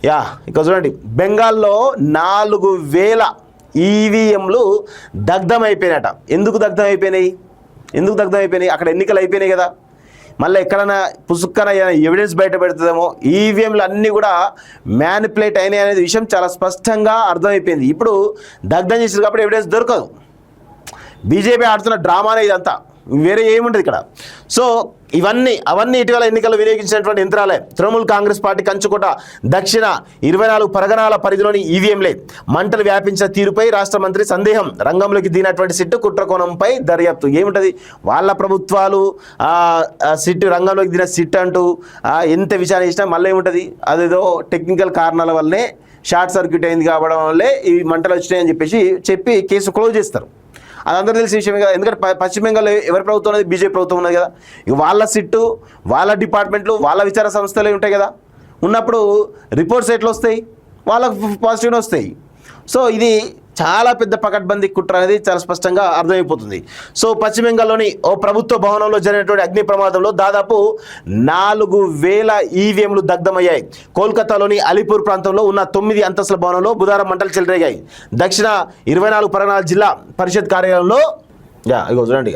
ఇక చూడండి, బెంగాల్లో 4000 ఈవీఎంలు దగ్ధమైపోయినట. ఎందుకు దగ్ధమైపోయినాయి? అక్కడ ఎన్నికలు అయిపోయినాయి కదా, మళ్ళీ ఎక్కడైనా పుసుక్కన ఎవిడెన్స్ బయట పెడుతుందేమో. ఈవీఎంలు అన్నీ కూడా మ్యానిపులేట్ అయినాయి అనేది విషయం చాలా స్పష్టంగా అర్థమైపోయింది. ఇప్పుడు దగ్ధం చేసారు కాబట్టి ఎవిడెన్స్ దొరకదు. బీజేపీ ఆడుతున్న డ్రామానే ఇదంతా, వేరే ఏముంటుంది ఇక్కడ. సో అవన్నీ ఇటీవల ఎన్నికల్లో వినియోగించినటువంటి యంత్రాలే. తృణమూల్ కాంగ్రెస్ పార్టీ కంచుకోట దక్షిణ 24 పరగణాల పరిధిలోని ఈవీఎంలే. మంటలు వ్యాపించిన తీరుపై రాష్ట్ర మంత్రి సందేహం. రంగంలోకి దిగినటువంటి సిట్టు కుట్రకోణంపై దర్యాప్తు. ఏముంటుంది, వాళ్ళ ప్రభుత్వాలు సిట్టు రంగంలోకి దిగిన సిట్ అంటూ ఎంత విచారణ చేసినా మళ్ళీ ఏముంటుంది, అదేదో టెక్నికల్ కారణాల వల్లనే షార్ట్ సర్క్యూట్ అయింది కావడం వల్లే ఈ మంటలు వచ్చినాయని చెప్పి కేసు క్లోజ్ చేస్తారు. అది అందరూ తెలిసిన విషయమే కదా. ఎందుకంటే పశ్చిమ బెంగాల్లో ఎవరి ప్రభుత్వం అనేది బీజేపీ ప్రభుత్వం ఉన్నది కదా. ఇక వాళ్ళ సిట్టు, వాళ్ళ డిపార్ట్మెంట్లు, వాళ్ళ విచార సంస్థలే ఉంటాయి కదా. ఉన్నప్పుడు రిపోర్ట్స్ ఎట్లా వస్తాయి, వాళ్ళకు పాజిటివ్గా వస్తాయి. సో ఇది చాలా పెద్ద పకడ్బందీ కుట్ర అనేది చాలా స్పష్టంగా అర్థమైపోతుంది. సో పశ్చిమ బెంగాల్లోని ఓ ప్రభుత్వ భవనంలో జరిగినటువంటి అగ్ని ప్రమాదంలో దాదాపు 4000 ఈవీఎంలు దగ్ధమయ్యాయి. కోల్కతాలోని అలీపూర్ ప్రాంతంలో ఉన్న 9 అంతస్తుల భవనంలో బుధవారం మంటలు చెలరేగాయి. దక్షిణ 24 పరగణాల జిల్లా పరిషత్ కార్యాలయంలో చూడండి,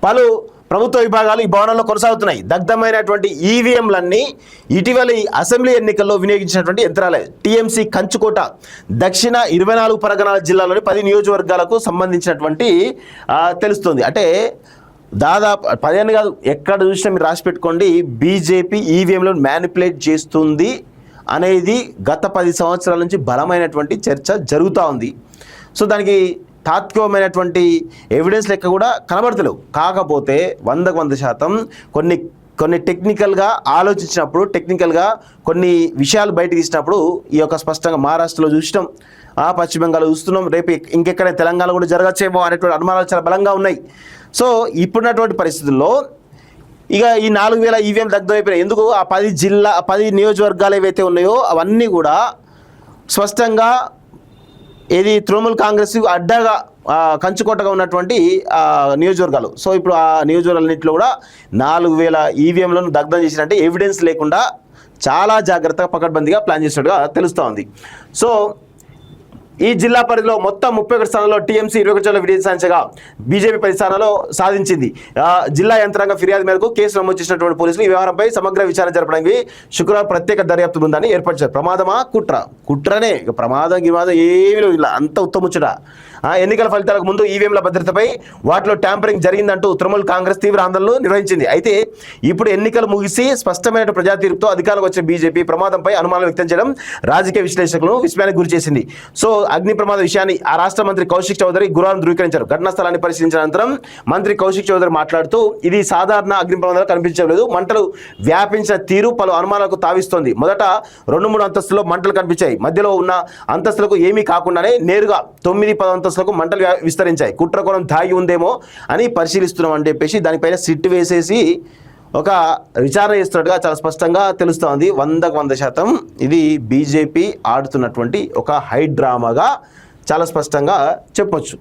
పలు ప్రభుత్వ విభాగాలు ఈ భవనంలో కొనసాగుతున్నాయి. దగ్ధమైనటువంటి ఈవీఎంలన్నీ ఇటీవలి అసెంబ్లీ ఎన్నికల్లో వినియోగించినటువంటి యంత్రాలే. టీఎంసీ కంచుకోట దక్షిణ 24 పరగణాల జిల్లాలోని 10 నియోజకవర్గాలకు సంబంధించినటువంటి తెలుస్తుంది. అంటే దాదాపు 10 కాదు, ఎక్కడ చూసినా మీరు రాసి పెట్టుకోండి, బీజేపీ ఈవీఎంలను మ్యానిపులేట్ చేస్తుంది అనేది గత 10 సంవత్సరాల నుంచి బలమైనటువంటి చర్చ జరుగుతూ ఉంది. సో దానికి తాత్వికమైనటువంటి ఎవిడెన్స్ లెక్క కూడా కనబడతలేవు. కాకపోతే 100% కొన్ని టెక్నికల్గా ఆలోచించినప్పుడు, టెక్నికల్గా కొన్ని విషయాలు బయటకు తీసినప్పుడు ఈ యొక్క స్పష్టంగా మహారాష్ట్రలో చూసినాం, పశ్చిమ బెంగాల్లో చూస్తున్నాం, రేపు ఇంకెక్కడైనా తెలంగాణ కూడా జరగచ్చేమో అనేటువంటి అనుమానాలు చాలా బలంగా ఉన్నాయి. సో ఇప్పుడున్నటువంటి పరిస్థితుల్లో ఇక ఈ 4000 ఈవీఎం దగ్ధమైపోయినాయి. ఎందుకు? ఆ 10 నియోజకవర్గాలు ఏవైతే ఉన్నాయో అవన్నీ కూడా స్పష్టంగా ఇది తృణమూల్ కాంగ్రెస్ అడ్డగా కంచుకోటగా ఉన్నటువంటి నియోజకవర్గాలు. సో ఇప్పుడు ఆ నియోజకవర్గాలన్నింటిలో కూడా 4000 ఈవీఎంలను దగ్ధం చేసినట్టే ఎవిడెన్స్ లేకుండా చాలా జాగ్రత్తగా పకడ్బందీగా ప్లాన్ చేసినట్టుగా తెలుస్తూ ఉంది. సో ఈ జిల్లా పరిధిలో మొత్తం 31 స్థానాల్లో టీఎంసీ 21 చోట్ల విజయం సాధించగా బీజేపీ 10 స్థానాల్లో సాధించింది. జిల్లా యంత్రాంగ ఫిర్యాదు మేరకు కేసు నమోదు చేసినటువంటి పోలీసులు ఈ వ్యవహారంపై సమగ్ర విచారణ జరపడానికి శుక్రవారం ప్రత్యేక దర్యాప్తు బృందాన్ని ఏర్పరిచారు. ప్రమాదమా కుట్రనే, ఇక ప్రమాదం ఏమీ లేదు, ఇలా అంత ఉత్తముచ్చట. ఎన్నికల ఫలితాలకు ముందు ఈవీఎంల భద్రతపై వాటిలో ట్యాంపరింగ్ జరిగిందంటూ తృణమూల్ కాంగ్రెస్ తీవ్ర ఆందోళనలు నిర్వహించింది. అయితే ఇప్పుడు ఎన్నికలు ముగిసి స్పష్టమైన ప్రజా తీర్పుతో అధికారంలోకి వచ్చిన బీజేపీ ప్రమాదంపై అనుమానాలు వ్యక్తం చేయడం రాజకీయ విశ్లేషకులను విస్మయానికి గురి చేసింది. సో అగ్ని ప్రమాద విషయాన్ని ఆ రాష్ట్ర మంత్రి కౌశిక్ చౌదరి గురువారం ధృవీకరించారు. ఘటనా స్థలాన్ని పరిశీలించిన అనంతరం మంత్రి కౌశిక్ చౌదరి మాట్లాడుతూ ఇది సాధారణ అగ్ని ప్రమాదాలు కనిపించలేదు, మంటలు వ్యాపించిన తీరు పలు అనుమానాలకు తావిస్తోంది. మొదట 2-3 అంతస్తుల్లో మంటలు కనిపించాయి, మధ్యలో ఉన్న అంతస్తులకు ఏమీ కాకుండానే నేరుగా 9-10 అంతస్తులకు మంటలు విస్తరించాయి. కుట్రకోణం దాగి ఉందేమో అని పరిశీలిస్తున్నాం అని చెప్పేసి దానిపైన సిట్ వేసేసి ఒక విచారణ చేస్తున్నట్టుగా చాలా స్పష్టంగా తెలుస్తోంది. 100% ఇది బీజేపీ ఆడుతున్నటువంటి ఒక హై డ్రామాగా చాలా స్పష్టంగా చెప్పొచ్చు.